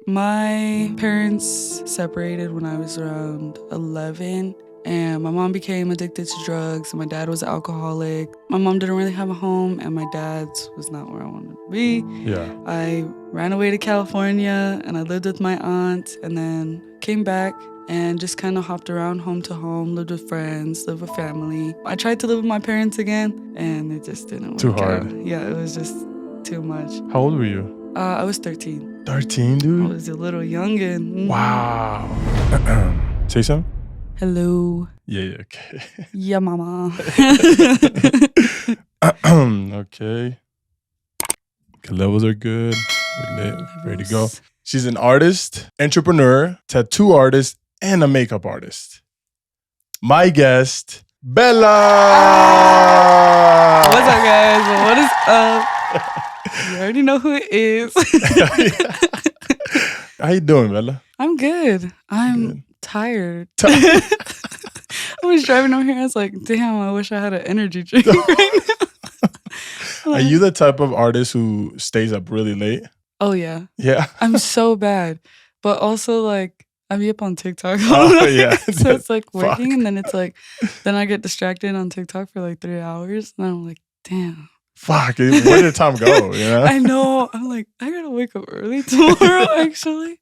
My parents separated when I was around 11. And my mom became addicted to drugs, and my dad was an alcoholic. My mom didn't really have a home, and my dad's was not where I wanted to be. Yeah. I ran away to California, and I lived with my aunt, and then came back and just kind of hopped around home to home, lived with friends, lived with family. I tried to live with my parents again, and it just didn't work Too hard. out. Yeah, it was just too much. How old were you? I was 13. 13, dude? I was a little youngin'. Wow. Say something? Hello. Yeah, okay. Yeah, mama. Okay. Levels are good. We're lit. Ready to go. She's an artist, entrepreneur, tattoo artist, and a makeup artist. My guest, Bella. What's up, guys? What is up? You already know who it is. How you doing, Bella? I'm good. I'm tired. I was driving over here. I was like, damn, I wish I had an energy drink right now. Are you the type of artist who stays up really late? Oh, yeah. Yeah. I'm so bad. But also, like, I be up on TikTok. Oh, yeah. So it's like working, Fuck. and then it's like, then I get distracted on TikTok for like 3 hours. And I'm like, damn. Fuck. Where did the time go? You know? I know. I'm like, I gotta wake up early tomorrow, actually.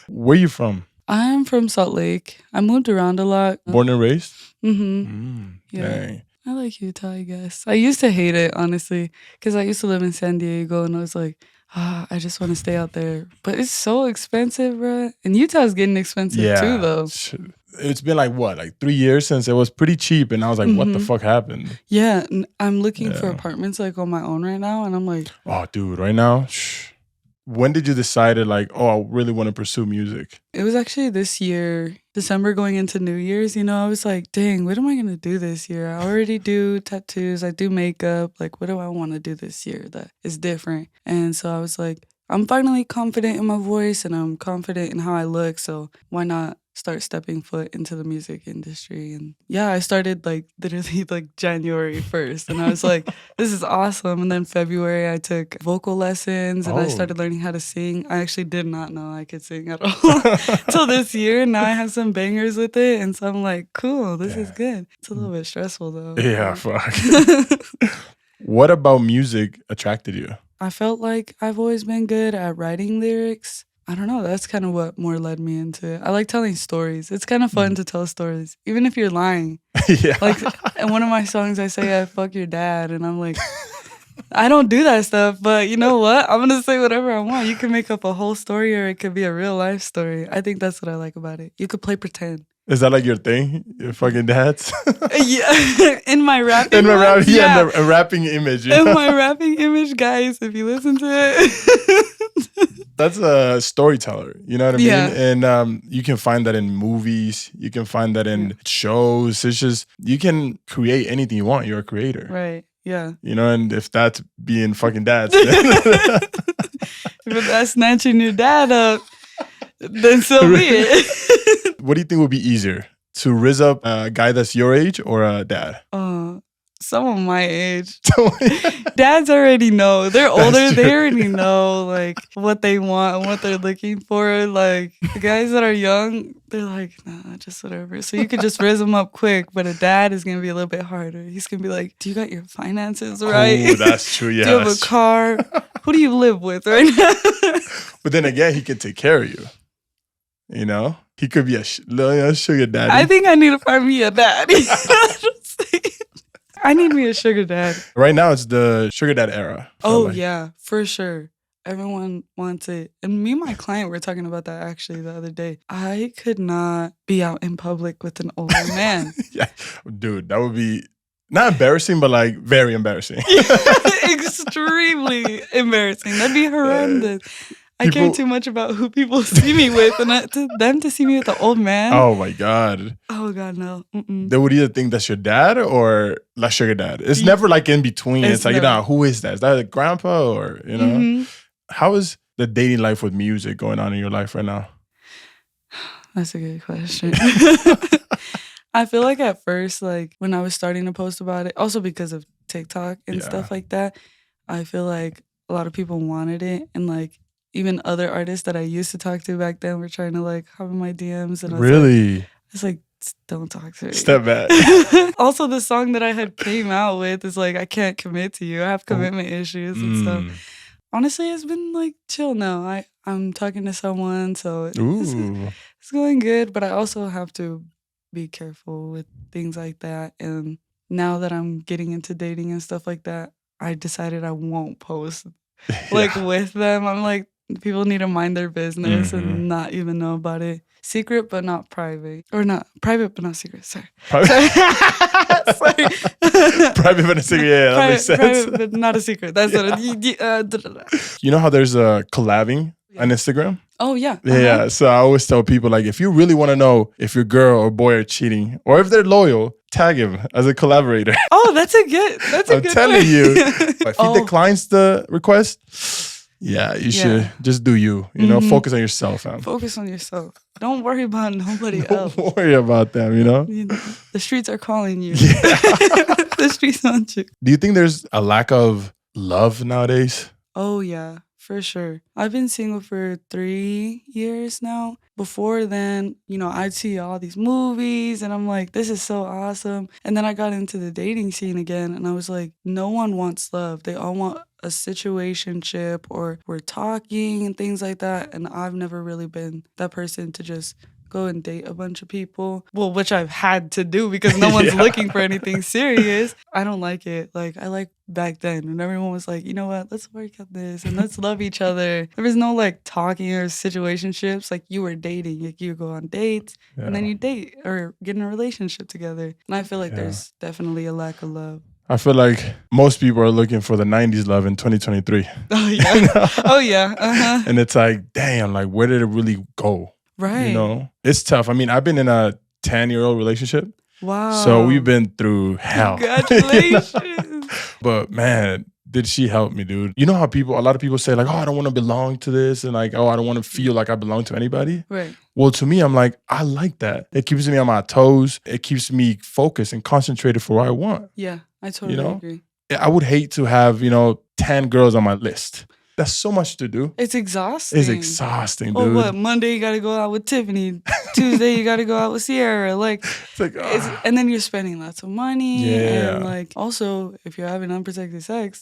Where you from? I'm from Salt Lake. I moved around a lot. Born and raised? Mm-hmm. Yeah. Dang. I like Utah, I guess. I used to hate it, honestly, because I used to live in San Diego, and I was like, I just want to stay out there. But it's so expensive, bro. And Utah's getting expensive too, though. It's been like, what, like 3 years since it was pretty cheap, and I was like, what the fuck happened? Yeah, I'm looking for apartments like on my own right now, and I'm like, oh, dude, right now? When did you decide like, oh, I really want to pursue music? it was actually this year, December going into New Year's, I was like, dang, what am I going to do this year? I already do tattoos, I do makeup. Like, what do I want to do this year that is different? And so I was like, I'm finally confident in my voice, and I'm confident in how I look. So why not start stepping foot into the music industry? And yeah, I started like literally like January 1st, and I was like, this is awesome. And then February I took vocal lessons, and I started learning how to sing. I actually did not know I could sing at all till this year. And now I have some bangers with it, and so I'm like, cool, this is good. It's a little bit stressful though. Yeah, fuck. What about music attracted you? I felt like I've always been good at writing lyrics. I don't know. That's kind of what more led me into it. I like telling stories. It's kind of fun to tell stories, even if you're lying. Yeah. Like in one of my songs, I say I fuck your dad, and I'm like, I don't do that stuff. But you know what? I'm gonna say whatever I want. You can make up a whole story, or it could be a real life story. I think that's what I like about it. You could play pretend. Is that like your thing? Your fucking dads? Yeah, in my rapping. In my rap, yeah, a rapping image. In my rapping image, guys, if you listen to it. That's a storyteller, you know what I mean? Yeah. And you can find that in movies. You can find that in shows. It's just, you can create anything you want. You're a creator. Right, yeah. You know, and if that's being fucking dads. If that's snatching your dad up, then so be it. What do you think would be easier? To rizz up a guy that's your age or a dad? Someone my age. Dads already know. They're older. They already know like what they want and what they're looking for. Like the guys that are young, they're like, nah, just whatever. So you could just rizz them up quick. But a dad is going to be a little bit harder. He's going to be like, do you got your finances right? Oh, that's true. Yeah. Do you have a car? Who do you live with right now? But then again, he can take care of you. You know? He could be a little sugar daddy. I think I need to find me a daddy. I need me a sugar dad. Right now, it's the sugar dad era. Oh, yeah, for sure. Everyone wants it. And me and my client were talking about that actually the other day. I could not be out in public with an older man. Yeah, dude, that would be not embarrassing, but like very embarrassing. Extremely embarrassing. That'd be horrendous. I care too much about who people see me with, and to them to see me with an old man. Oh my God. Oh God, no. They would either think that's your dad or like sugar dad. It's never like in between. It's like, who is that? Is that a grandpa or, you know? Mm-hmm. How is the dating life with music going on in your life right now? That's a good question. I feel like at first, like when I was starting to post about it, also because of TikTok and stuff like that, I feel like a lot of people wanted it, and like even other artists that I used to talk to back then were trying to like hop in my DMs, and I was Really? like, don't talk to me. Step back. Also, the song that I had came out with is like, I can't commit to you. I have commitment issues and stuff. Honestly, it's been like chill now. I'm talking to someone, so it's going good. But I also have to be careful with things like that. And now that I'm getting into dating and stuff like that, I decided I won't post like with them. I'm like, people need to mind their business and not even know about it. Secret but not private. Or not private but not secret. Sorry. Sorry. Private but not secret. Yeah, that makes sense. Private but not a secret. That's what it. You know how there's a collabing on Instagram? Oh, yeah. Yeah. So I always tell people, like, if you really want to know if your girl or boy are cheating or if they're loyal, tag him as a collaborator. Oh, that's a good I'm telling you. If he declines the request, you should just do you. You know, focus on yourself, fam. Focus on yourself. Don't worry about nobody else. Don't worry about them, you know? The streets are calling you. The streets want you. Do you think there's a lack of love nowadays? Oh, yeah. For sure. I've been single for 3 years now. Before then, you know, I'd see all these movies and I'm like, this is so awesome. And then I got into the dating scene again and I was like, no one wants love. They all want a situationship or we're talking and things like that. And I've never really been that person to just go and date a bunch of people. Well, which I've had to do because no one's looking for anything serious. I don't like it. Like, I like back then when everyone was like, you know what, let's work at this and let's love each other. There was no like talking or situationships. Like, you were dating. Like, you go on dates and then you date or get in a relationship together. And I feel like there's definitely a lack of love. I feel like most people are looking for the 90s love in 2023. Oh, yeah. You know? Oh, yeah. And it's like, damn, like, where did it really go? Right. You know, it's tough. I mean, I've been in a 10-year-old relationship. Wow. So we've been through hell. Congratulations. But man, did she help me, dude? You know how a lot of people say like, oh, I don't want to belong to this. And like, oh, I don't want to feel like I belong to anybody. Right. Well, to me, I'm like, I like that. It keeps me on my toes. It keeps me focused and concentrated for what I want. Yeah, I totally agree. I would hate to have, 10 girls on my list. That's so much to do. It's exhausting. It's exhausting, dude. Oh, what? Monday you got to go out with Tiffany. Tuesday you got to go out with Sierra. Like, and then you're spending lots of money. Yeah. And like, also, if you're having unprotected sex,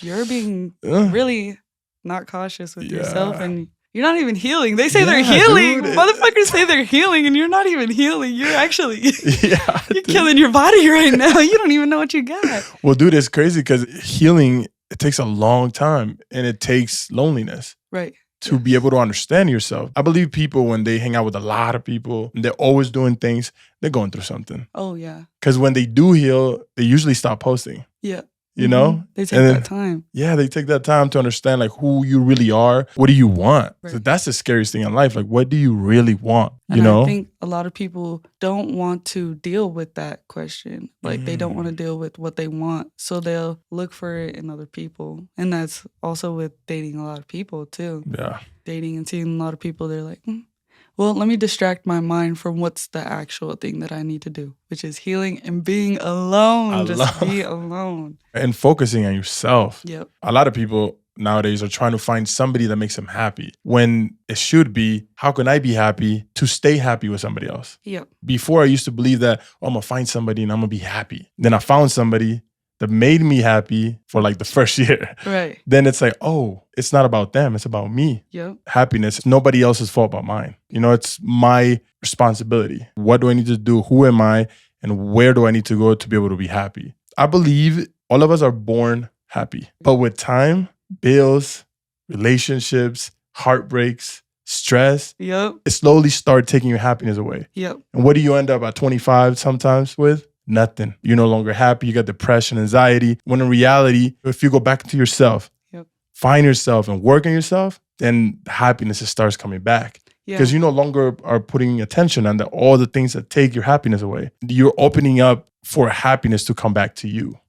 you're being really not cautious with yourself, and you're not even healing. They say they're healing. Dude. Motherfuckers say they're healing, and you're not even healing. You're actually you're killing your body right now. You don't even know what you got. Well, dude, it's crazy because healing, it takes a long time and it takes loneliness. Right. To be able to understand yourself. I believe people, when they hang out with a lot of people and they're always doing things, they're going through something. Oh, yeah. Because when they do heal, they usually stop posting. Yeah. You know? They take that time. Yeah, they take that time to understand like who you really are. What do you want? Right. So that's the scariest thing in life. Like, what do you really want? You know? I think a lot of people don't want to deal with that question. Like, they don't want to deal with what they want. So they'll look for it in other people. And that's also with dating a lot of people too. Yeah. Dating and seeing a lot of people, they're like, well, let me distract my mind from what's the actual thing that I need to do, which is healing and being alone. Just be alone. And focusing on yourself. Yep. A lot of people nowadays are trying to find somebody that makes them happy when it should be, how can I be happy to stay happy with somebody else? Yep. Before I used to believe that, I'm going to find somebody and I'm going to be happy. Then I found somebody that made me happy for like the first year. Right. Then it's like, oh, it's not about them. It's about me. Yep. Happiness is nobody else's fault but mine. It's my responsibility. What do I need to do? Who am I? And where do I need to go to be able to be happy? I believe all of us are born happy. But with time, bills, relationships, heartbreaks, stress, it slowly start taking your happiness away. Yep. And what do you end up at 25 sometimes with? Nothing. You're no longer happy. You got depression, anxiety. When in reality, if you go back to yourself, find yourself and work on yourself, then happiness starts coming back. Because you no longer are putting attention on all the things that take your happiness away. You're opening up for happiness to come back to you.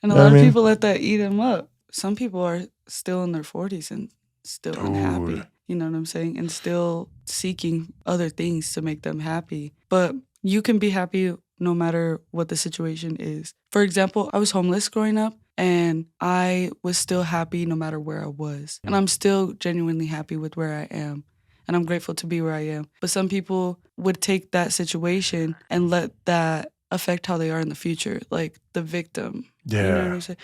And a lot of people let that eat them up. Some people are still in their 40s and still unhappy. You know what I'm saying? And still seeking other things to make them happy. But you can be happy no matter what the situation is. For example, I was homeless growing up. And I was still happy no matter where I was. And I'm still genuinely happy with where I am. And I'm grateful to be where I am. But some people would take that situation and let that affect how they are in the future, like the victim. Yeah. You know what I'm saying?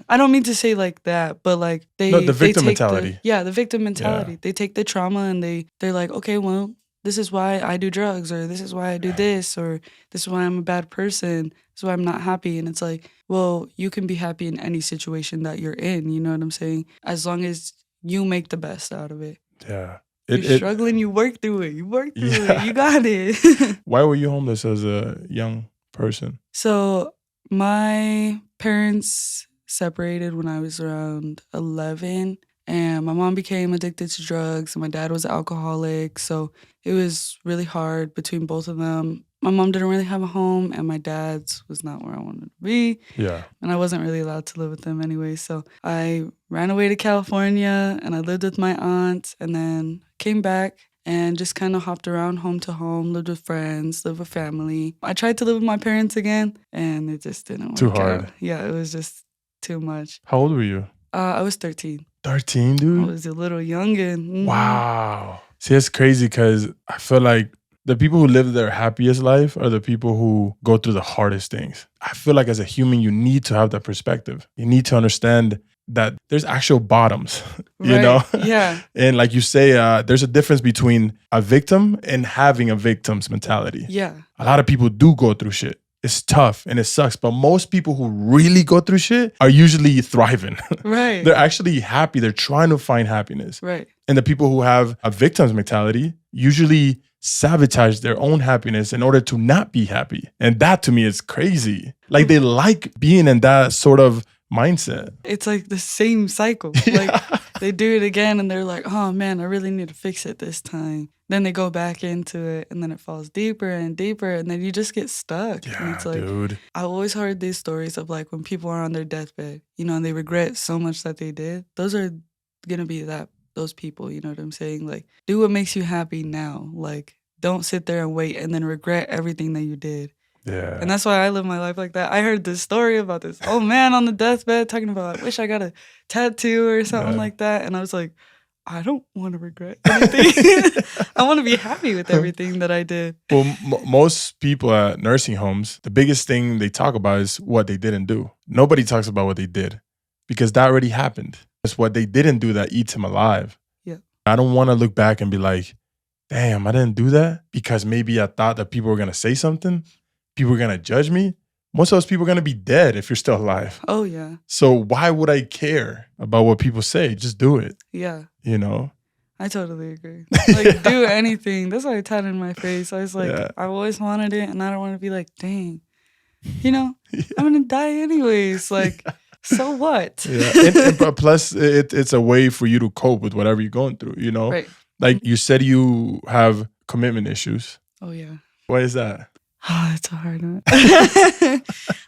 I don't mean to say like that, but like the they victim take mentality. the victim mentality. Yeah. They take the trauma and they're like, okay, well, this is why I do drugs, or this is why I do this, or this is why I'm a bad person. This is why I'm not happy. And it's like, well, you can be happy in any situation that you're in. You know what I'm saying? As long as you make the best out of it. Yeah. You're struggling, you work through it. You work through it. You got it. Why were you homeless as a young person? So my parents separated when I was around 11, and my mom became addicted to drugs, and my dad was an alcoholic. So it was really hard between both of them. My mom didn't really have a home, and my dad's was not where I wanted to be. Yeah. And I wasn't really allowed to live with them anyway. So I ran away to California, and I lived with my aunt, and then came back and just kind of hopped around home to home, lived with friends, lived with family. I tried to live with my parents again, and it just didn't work Too hard. out. Yeah, it was just too much. How old were you? I was 13. 13, dude? I was a little youngin'. Mm-hmm. Wow. See, it's crazy because I feel like the people who live their happiest life are the people who go through the hardest things. I feel like as a human, you need to have that perspective. You need to understand that there's actual bottoms, you know? Yeah. And like you say, there's a difference between a victim and having a victim's mentality. Yeah. A lot of people do go through shit. It's tough and it sucks, but most people who really go through shit are usually thriving. Right. They're actually happy. They're trying to find happiness. Right. And the people who have a victim's mentality usually sabotage their own happiness in order to not be happy. And that to me is crazy. Like they like being in that sort of mindset. It's like the same cycle. Yeah. Like they do it again and they're like, oh man, I really need to fix it this time. Then they go back into it and then it falls deeper and deeper and then you just get stuck. Yeah, and it's like, dude. I always heard these stories of like when people are on their deathbed, you know, and they regret so much that they did. Those are gonna be those people, you know what I'm saying? Like, do what makes you happy now. Like, don't sit there and wait and then regret everything that you did. Yeah. And that's why I live my life like that. I heard this story about this old man on the deathbed talking about, I wish I got a tattoo or something like that. And I was like, I don't want to regret anything. I want to be happy with everything that I did. Well, most people at nursing homes, the biggest thing they talk about is what they didn't do. Nobody talks about what they did because that already happened. It's what they didn't do that eats them alive. Yeah. I don't want to look back and be like, damn, I didn't do that because maybe I thought that people were going to say something. People were going to judge me. Most of those people are going to be dead if you're still alive. Oh, yeah. So why would I care about what people say? Just do it. Yeah. You know? I totally agree. Like, do anything. That's why I tatted in my face. I was like, I always wanted it, and I don't want to be like, dang, you know, I'm going to die anyways. Like, so what? Yeah. And plus, it's a way for you to cope with whatever you're going through, you know? Right. Like you said, you have commitment issues. Oh, yeah. Why is that? Oh, it's a hard one.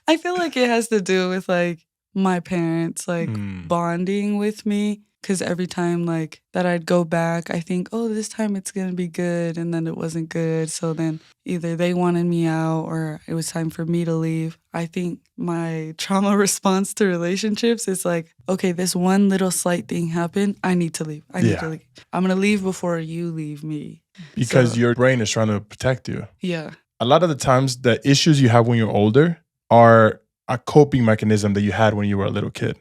I feel like it has to do with like my parents like bonding with me. Because every time like that I'd go back, I think, oh, this time it's going to be good. And then it wasn't good. So then either they wanted me out or it was time for me to leave. I think my trauma response to relationships is like, okay, this one little slight thing happened. I need to leave. I need to leave. I'm going to leave before you leave me. Because your brain is trying to protect you. Yeah. A lot of the times, the issues you have when you're older are a coping mechanism that you had when you were a little kid.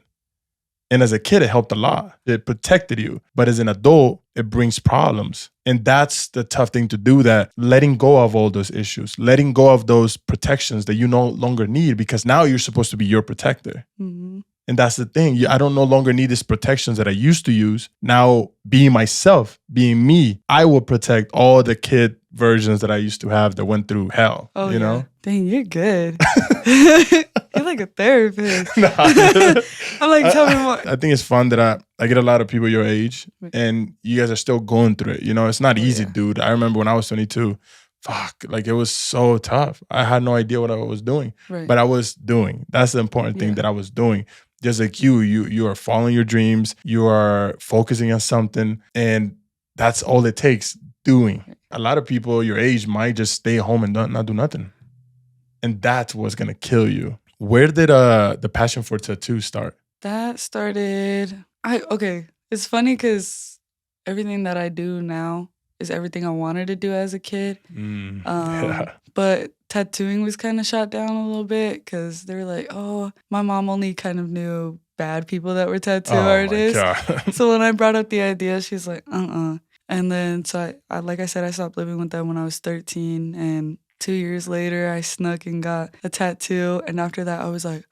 And as a kid, it helped a lot. It protected you. But as an adult, it brings problems. And that's the tough thing to do, that letting go of all those issues, letting go of those protections that you no longer need, because now you're supposed to be your protector. Mm-hmm. And that's the thing. I don't no longer need these protections that I used to use. Now, being myself, being me, I will protect all the kid versions that I used to have that went through hell. Oh, you know? Dang, you're good. You're like a therapist. I'm like, tell me more. I think it's fun that I get a lot of people your age and you guys are still going through it. You know, it's not easy, dude. I remember when I was 22, like it was so tough. I had no idea what I was doing, but I was doing. That's the important thing, that I was doing. Just like you are following your dreams. You are focusing on something, and that's all it takes, doing. A lot of people your age might just stay home and not do nothing. And that's what's going to kill you. Where did the passion for tattoo start? That started. It's funny because everything that I do now is everything I wanted to do as a kid. Yeah. But tattooing was kind of shot down a little bit because they were like, oh, my mom only kind of knew bad people that were tattoo artists. My God. So when I brought up the idea, she's like, And then, so I like I said, I stopped living with them when I was 13. And 2 years later, I snuck and got a tattoo. And after that, I was like,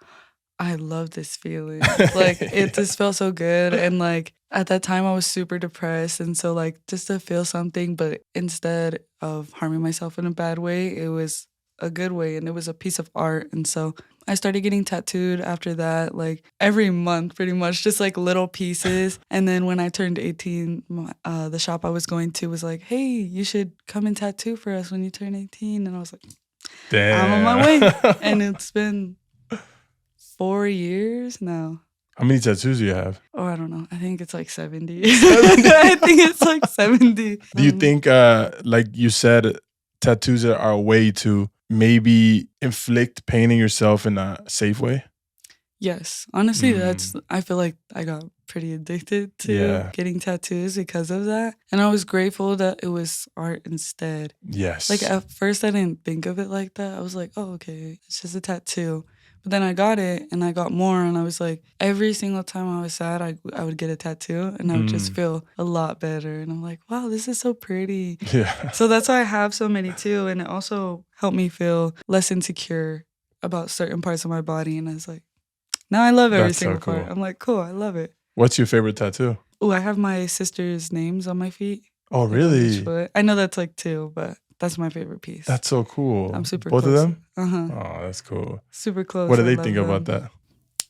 I love this feeling. Like, it just felt so good. And like, at that time, I was super depressed. And so, like, just to feel something, but instead of harming myself in a bad way, it was a good way. And it was a piece of art. And so I started getting tattooed after that, like every month, pretty much, just like little pieces. And then when I turned 18, the shop I was going to was like, hey, you should come and tattoo for us when you turn 18. And I was like, Damn. I'm on my way. And it's been 4 years now. How many tattoos do you have? Oh, I don't know. I think it's like 70. I think it's like 70. Do you think, like you said, tattoos are a way to maybe inflict pain in yourself in a safe way? Yes. Honestly, I feel like I got pretty addicted to getting tattoos because of that. And I was grateful that it was art instead. Yes. Like at first I didn't think of it like that. I was like, oh, okay, it's just a tattoo. But then I got it and I got more and I was like, every single time I was sad, I would get a tattoo and I would just feel a lot better. And I'm like, wow, this is so pretty. Yeah. So that's why I have so many too. And it also helped me feel less insecure about certain parts of my body. And I was like, now I love every single part. I'm like, cool, I love it. What's your favorite tattoo? Oh, I have my sister's names on my feet. Oh, really? I know that's like 2, but that's my favorite piece. That's so cool. I'm super Both close. of them? Uh-huh. Oh, that's cool. Super close. What do they think about that?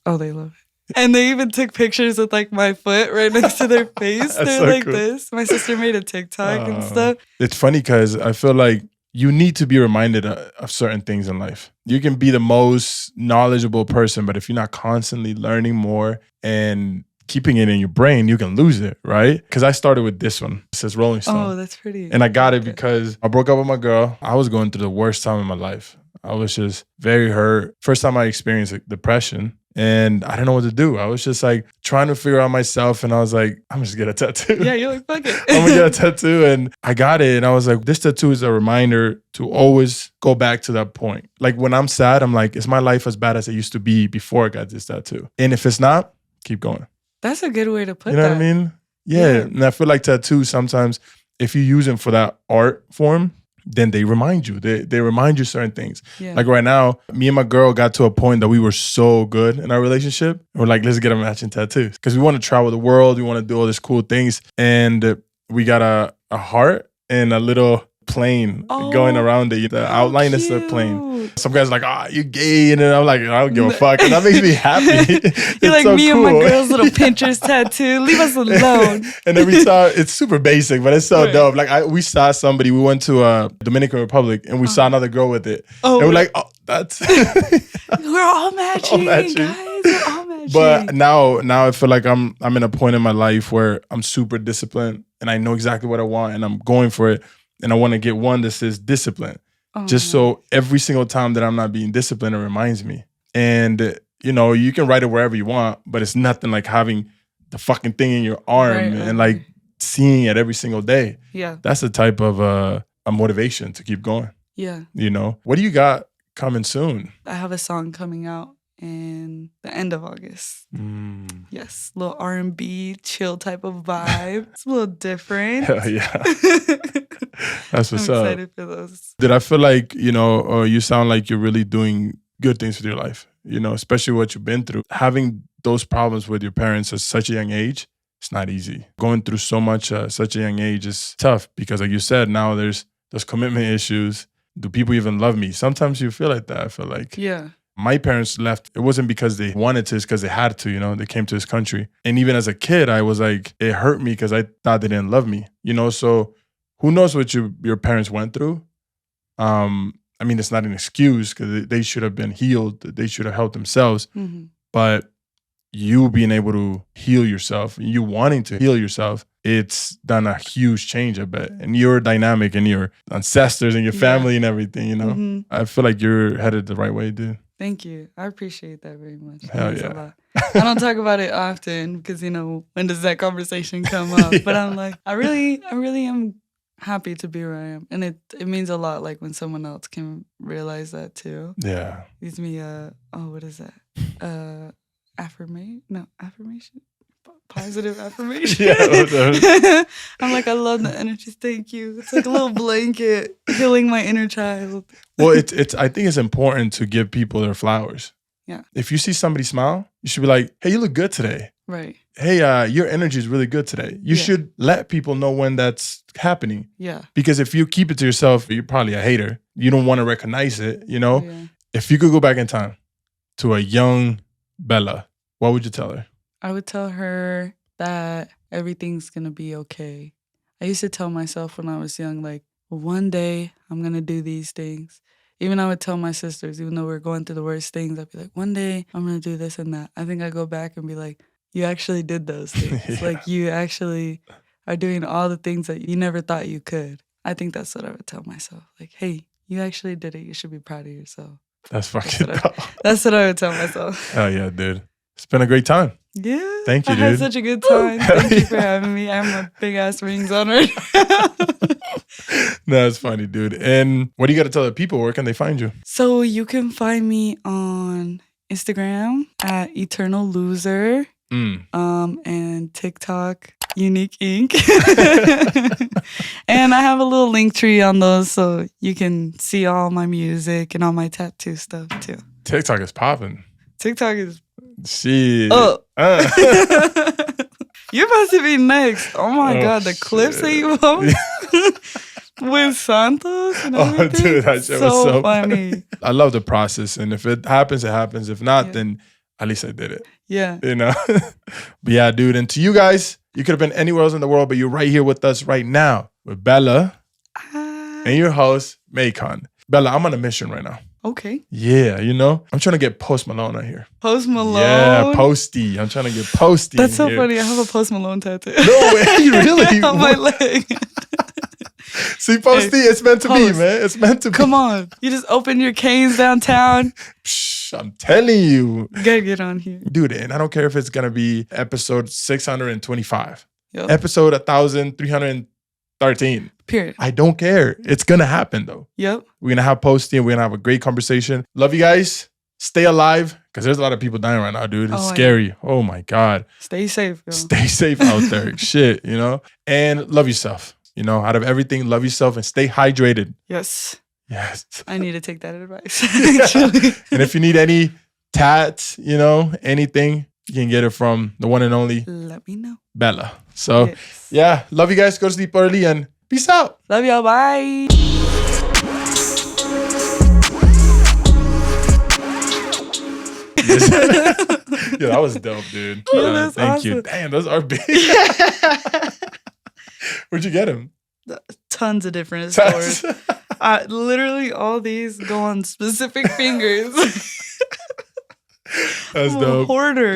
Oh, they love it. And they even took pictures with like my foot right next to their face. They're so like cool. this. My sister made a TikTok and stuff. It's funny because I feel like you need to be reminded of certain things in life. You can be the most knowledgeable person, but if you're not constantly learning more and keeping it in your brain, you can lose it, right? Because I started with this one. It says Rolling Stone. Oh, that's pretty. And I got it because I broke up with my girl. I was going through the worst time in my life. I was just very hurt. First time I experienced like, depression. And I didn't know what to do. I was just like trying to figure out myself. And I was like, I'm just gonna get a tattoo. Yeah, you're like, fuck it. I'm gonna get a tattoo. And I got it. And I was like, this tattoo is a reminder to always go back to that point. Like when I'm sad, I'm like, is my life as bad as it used to be before I got this tattoo? And if it's not, keep going. That's a good way to put that. You know what I mean? Yeah. And I feel like tattoos sometimes, if you use them for that art form, then they remind you. They remind you certain things. Yeah. Like right now, me and my girl got to a point that we were so good in our relationship. We're like, let's get a matching tattoos. Because we want to travel the world. We want to do all these cool things. And we got a heart and a little plane going around it. The outline cute. is the plane. Some guys are like, you gay. And then I'm like, I don't give a fuck. And that makes me happy. You're like, so me cool. and my girl's little Pinterest tattoo. Leave us alone. And every time, it's super basic, but it's so dope. Like we saw somebody, we went to Dominican Republic and we saw another girl with it. And we're like, that's... We're all matching, guys. We're all matching. But now I feel like I'm in a point in my life where I'm super disciplined and I know exactly what I want and I'm going for it. And I want to get one that says discipline. So every single time that I'm not being disciplined, it reminds me. And, you can write it wherever you want, but it's nothing like having the fucking thing in your arm and like seeing it every single day. Yeah. That's the type of a motivation to keep going. Yeah. What do you got coming soon? I have a song coming out in the end of August. Yes, little R&B, chill type of vibe. It's a little different. Hell yeah. That's what's I'm up. excited for those. Did I feel like, you sound like you're really doing good things with your life, especially what you've been through. Having those problems with your parents at such a young age, it's not easy. Going through so much at such a young age is tough because like you said, now there's those commitment issues. Do people even love me? Sometimes you feel like that, I feel like. Yeah. My parents left. It wasn't because they wanted to, it's because they had to, they came to this country. And even as a kid, I was like, it hurt me because I thought they didn't love me, so who knows what your parents went through? I mean, it's not an excuse because they should have been healed. They should have helped themselves. Mm-hmm. But you being able to heal yourself, you wanting to heal yourself, it's done a huge change, I bet. And your dynamic and your ancestors and your family and everything, Mm-hmm. I feel like you're headed the right way, dude. Thank you. I appreciate that very much. Hell It means yeah. a lot. I don't talk about it often because, when does that conversation come up? Yeah. But I'm like, I really am happy to be where I am. And it means a lot, like, when someone else can realize that too. Yeah. Gives me what is that? Affirmation? Positive affirmation. Yeah. I'm like, I love the energy. Thank you. It's like a little blanket healing my inner child. Well, it's. I think it's important to give people their flowers. Yeah. If you see somebody smile, you should be like, "Hey, you look good today." Right. Hey, your energy is really good today. You should let people know when that's happening. Yeah. Because if you keep it to yourself, you're probably a hater. You don't want to recognize it. Oh, yeah. If you could go back in time to a young Bella, what would you tell her? I would tell her that everything's going to be okay. I used to tell myself when I was young, like, one day I'm going to do these things. Even I would tell my sisters, even though we were going through the worst things, I'd be like, one day I'm going to do this and that. I think I go back and be like, you actually did those things. Yeah. Like, you actually are doing all the things that you never thought you could. I think that's what I would tell myself. Like, hey, you actually did it. You should be proud of yourself. That's fucking dope. That's what I would tell myself. Hell yeah, dude. It's been a great time. Yeah. Thank you, I had dude. such a good time. Thank you for having me. I have my big ass rings on right now. No, it's funny, dude. And what do you got to tell the people? Where can they find you? So you can find me on Instagram at Eternal Loser, and TikTok, Unique Ink. And I have a little link tree on those so you can see all my music and all my tattoo stuff too. TikTok is popping. TikTok is Shit. You're supposed to be next. Oh my God, the clips that you post with Santos and everything. Oh, dude, that shit so was so funny. I love the process. And if it happens, it happens. If not, then at least I did it. Yeah. But yeah, dude. And to you guys, you could have been anywhere else in the world, but you're right here with us right now with Bella and your host, Maikon. Bella, I'm on a mission right now. Okay. Yeah, I'm trying to get Post Malone out here. Post Malone? Yeah, Posty. I'm trying to get Posty. That's so here. funny. I have a Post Malone tattoo. No way, really? On my leg. See, Posty, it's meant to be, man. It's meant to be. Come on. You just open your canes downtown. Psh, I'm telling you. You gotta get on here. Dude, and I don't care if it's going to be episode 625. Yep. Episode 1313. Period. I don't care. It's going to happen, though. Yep. We're going to have Posty and we're going to have a great conversation. Love you guys. Stay alive because there's a lot of people dying right now, dude. It's scary. Oh, my God. Stay safe, yo. Stay safe out there. Shit, And love yourself. Out of everything, love yourself and stay hydrated. Yes. Yes. I need to take that advice, actually. And if you need any tats, anything, you can get it from the one and only Let me know. Bella. So, yeah, love you guys. Go to sleep early and peace out. Love y'all. Bye. Yeah, that was dope, dude. That's thank you. awesome. Damn, those are big. Where'd you get them? Tons of different stores. Literally, all these go on specific fingers. That's I'm dope. a hoarder.